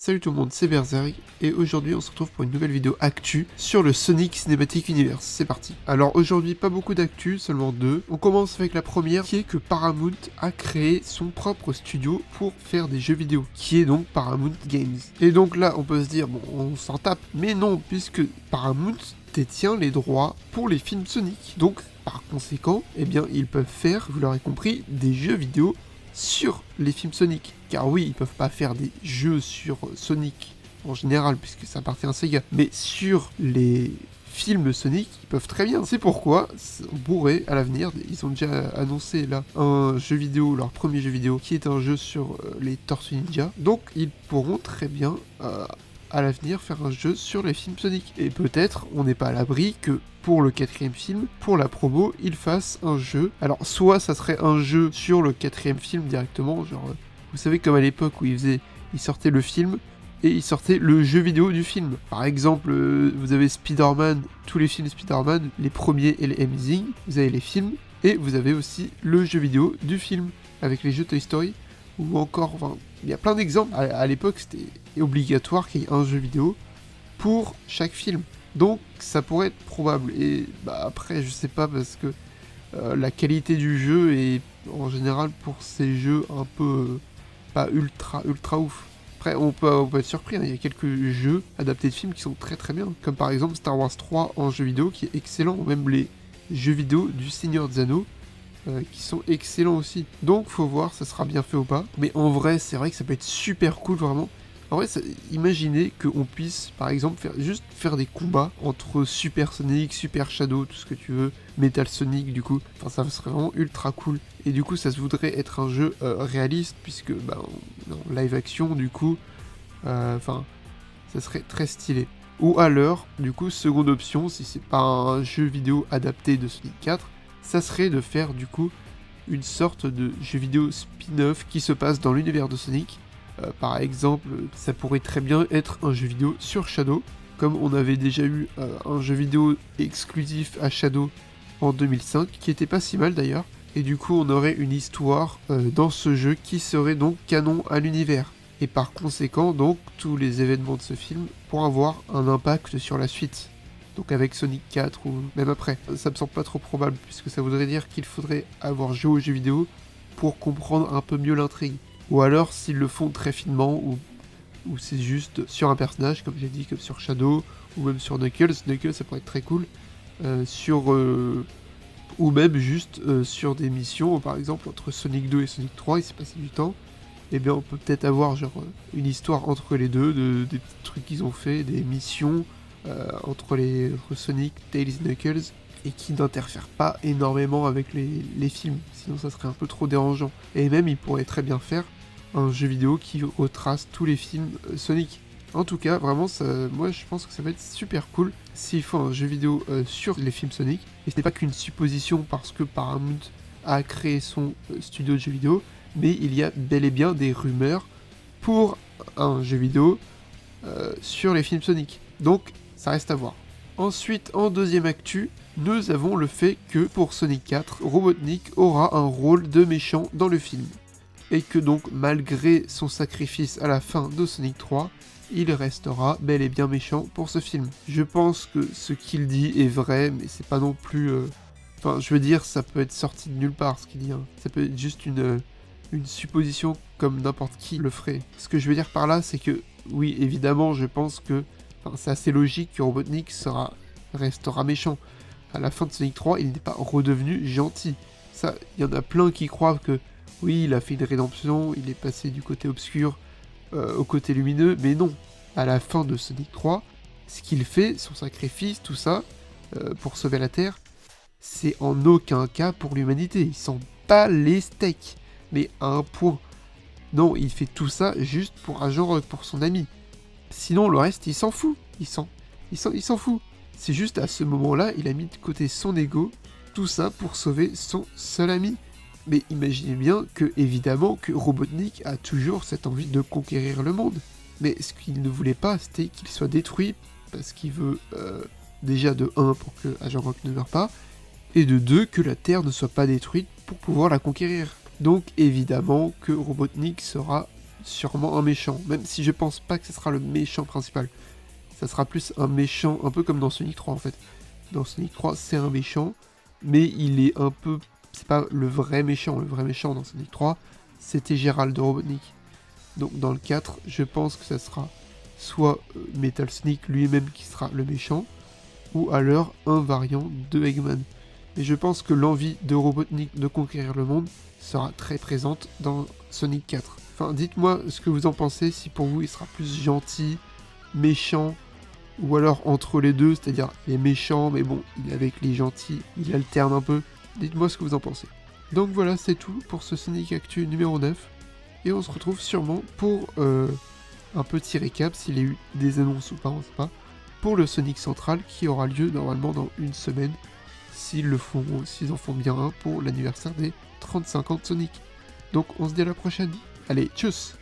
Salut tout le monde, c'est Berserk, et aujourd'hui on se retrouve pour une nouvelle vidéo actu sur le Sonic Cinematic Universe. C'est parti. Alors aujourd'hui, pas beaucoup d'actu, seulement deux. On commence avec la première, qui est que Paramount a créé son propre studio pour faire des jeux vidéo, qui est donc Paramount Games. Et donc là, on peut se dire, bon, on s'en tape, mais non, puisque Paramount détient les droits pour les films Sonic. Donc, par conséquent, eh bien, ils peuvent faire, vous l'aurez compris, des jeux vidéo sur les films Sonic. Car oui, ils peuvent pas faire des jeux sur Sonic en général, puisque ça appartient à Sega, mais sur les films Sonic, ils peuvent très bien. C'est pourquoi on pourrait, à l'avenir, ils ont déjà annoncé là un jeu vidéo, leur premier jeu vidéo, qui est un jeu sur les Tortues Ninja. Donc ils pourront très bien à l'avenir faire un jeu sur les films Sonic. Et peut-être, on n'est pas à l'abri que pour le 4e film, pour la promo, ils fassent un jeu. Alors, soit ça serait un jeu sur le 4e film directement, genre, vous savez, comme à l'époque où ils sortaient le film et ils sortaient le jeu vidéo du film. Par exemple, vous avez Spider-Man, tous les films Spider-Man, les premiers et les Amazing, vous avez les films, et vous avez aussi le jeu vidéo du film, avec les jeux Toy Story, ou encore, enfin, il y a plein d'exemples. À l'époque, c'était obligatoire qu'il y ait un jeu vidéo pour chaque film. Donc, ça pourrait être probable. Et bah, après, je sais pas, parce que la qualité du jeu est, en général, pour ces jeux un peu pas ultra ouf. Après, on peut être surpris, hein. Il y a quelques jeux adaptés de films qui sont très très bien. Comme par exemple Star Wars 3 en jeu vidéo, qui est excellent. Ou même les jeux vidéo du Seigneur des Anneaux, qui sont excellents aussi. Donc faut voir, ça sera bien fait ou pas. Mais en vrai, c'est vrai que ça peut être super cool, vraiment. En vrai, imaginez qu'on puisse, par exemple, faire des combats entre Super Sonic, Super Shadow, tout ce que tu veux, Metal Sonic, du coup. Enfin, ça serait vraiment ultra cool. Et du coup, ça se voudrait être un jeu réaliste, puisque, bah, en live action, du coup, enfin, ça serait très stylé. Ou alors, du coup, seconde option, si c'est pas un jeu vidéo adapté de Sonic 4, ça serait de faire du coup une sorte de jeu vidéo spin-off qui se passe dans l'univers de Sonic. Par exemple, ça pourrait très bien être un jeu vidéo sur Shadow, comme on avait déjà eu un jeu vidéo exclusif à Shadow en 2005, qui était pas si mal d'ailleurs. Et du coup, on aurait une histoire dans ce jeu qui serait donc canon à l'univers. Et par conséquent, donc, tous les événements de ce film pourront avoir un impact sur la suite. Donc avec Sonic 4 ou même après. Ça me semble pas trop probable, puisque ça voudrait dire qu'il faudrait avoir joué aux jeux vidéo pour comprendre un peu mieux l'intrigue. Ou alors s'ils le font très finement, ou c'est juste sur un personnage, comme j'ai dit, comme sur Shadow, ou même sur Knuckles. Knuckles, ça pourrait être très cool. Ou même juste sur des missions, par exemple entre Sonic 2 et Sonic 3, il s'est passé du temps. Et bien on peut peut-être avoir genre une histoire entre les deux, des petits trucs qu'ils ont fait, des missions entre Sonic, Tails et Knuckles, et qui n'interfèrent pas énormément avec les films, sinon ça serait un peu trop dérangeant. Et même ils pourraient très bien faire un jeu vidéo qui retrace tous les films Sonic. En tout cas, vraiment, moi je pense que ça va être super cool s'ils font un jeu vidéo sur les films Sonic. Et ce n'est pas qu'une supposition parce que Paramount a créé son studio de jeux vidéo, mais il y a bel et bien des rumeurs pour un jeu vidéo sur les films Sonic. Donc, ça reste à voir. Ensuite, en deuxième actu, nous avons le fait que pour Sonic 4, Robotnik aura un rôle de méchant dans le film. Et que donc, malgré son sacrifice à la fin de Sonic 3, il restera bel et bien méchant pour ce film. Je pense que ce qu'il dit est vrai, mais c'est pas non plus... Enfin, je veux dire, ça peut être sorti de nulle part, ce qu'il dit. Hein. Ça peut être juste une supposition comme n'importe qui le ferait. Ce que je veux dire par là, c'est que, oui, évidemment, je pense que c'est assez logique que Robotnik restera méchant. À la fin de Sonic 3, il n'est pas redevenu gentil. Ça, il y en a plein qui croient que, oui, il a fait une rédemption, il est passé du côté obscur au côté lumineux, mais non. À la fin de Sonic 3, ce qu'il fait, son sacrifice, tout ça, pour sauver la Terre, c'est en aucun cas pour l'humanité. Il s'en bat les steaks. Mais à un point. Non, il fait tout ça juste pour Agent Rock, pour son ami. Sinon, le reste, il s'en fout. Il s'en fout. C'est juste à ce moment-là, il a mis de côté son ego, tout ça pour sauver son seul ami. Mais imaginez bien que, évidemment, que Robotnik a toujours cette envie de conquérir le monde. Mais ce qu'il ne voulait pas, c'était qu'il soit détruit, parce qu'il veut, déjà de 1, pour que Agent Rock ne meure pas, et de 2, que la Terre ne soit pas détruite pour pouvoir la conquérir. Donc évidemment que Robotnik sera sûrement un méchant, même si je pense pas que ce sera le méchant principal. Ça sera plus un méchant, un peu comme dans Sonic 3 en fait. Dans Sonic 3, c'est un méchant, mais il est un peu... C'est pas le vrai méchant. Le vrai méchant dans Sonic 3, c'était Gérald de Robotnik. Donc dans le 4, je pense que ça sera soit Metal Sonic lui-même qui sera le méchant, ou alors un variant de Eggman. Mais je pense que l'envie de Robotnik de conquérir le monde sera très présente dans Sonic 4. Enfin, dites-moi ce que vous en pensez, si pour vous il sera plus gentil, méchant, ou alors entre les deux, c'est-à-dire il est méchant, mais bon, il est avec les gentils, il alterne un peu. Dites-moi ce que vous en pensez. Donc voilà, c'est tout pour ce Sonic Actu numéro 9. Et on se retrouve sûrement pour un petit récap, s'il y a eu des annonces ou pas, on sait pas, pour le Sonic Central qui aura lieu normalement dans une semaine, s'ils en font bien un pour l'anniversaire des 35 ans de Sonic. Donc on se dit à la prochaine. Allez, tchuss!